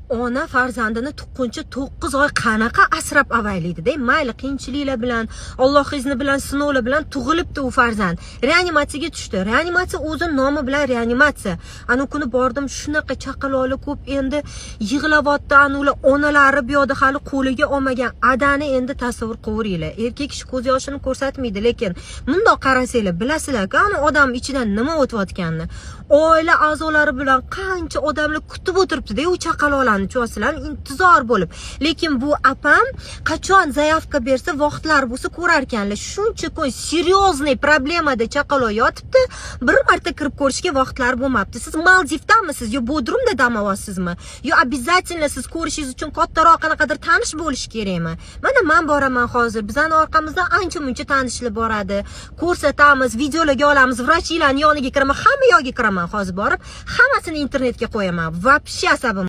ona farzandini tuqquncha 9 oy qanaqa asrab avaylaydi-da. Mayli qiyinchiliklar bilan, Alloh izni bilan, sinovlar bilan tug'ilibdi u farzand. Reanimatsiyaga tushdi. Reanimatsiya o'zi nomi bilan reanimatsiya. Ana kuni bordim, shunaqa chaqaloqli ko'p endi yig'layapti, anular onalari bu yoqda hali qo'liga olmagan. Adani endi tasavvur qilaveringlar. Erkak kishi ko'z yoshini ko'rsatmaydi, lekin bundoq qarasanglar, bilasizlar-ku, ana odam ichidan nima o'tayotganini. Oila a'zolari bilan qancha odamlar kutib o'tiribdi-da, u chaqaloqlarni cho'silar intizor bo'lib. Lekin bu apam qachon zayavka bersa, vaqtlar bo'lsa ko'rar ekanlar. Shuncha kun seriyozniy problemada chaqaloq yotibdi, bir marta kirib ko'rishga vaqtlar bo'lmabdi. Siz Maldivdamisiz yo Bodrumda dam olasizmi? Yo обязательно siz ko'rishingiz uchun kattaroq qanaqadir tanish bo'lish kerakmi? Mana men boraman hozir. Bizning orqamizdan ancha-muncha tanishlar boradi. Ko'rsatamiz, videolarga olamiz, vrachlarning yoniga kiraman, hamma yoqga kiraman hozir borib, hammasini internetga qo'yaman. Вообще asabim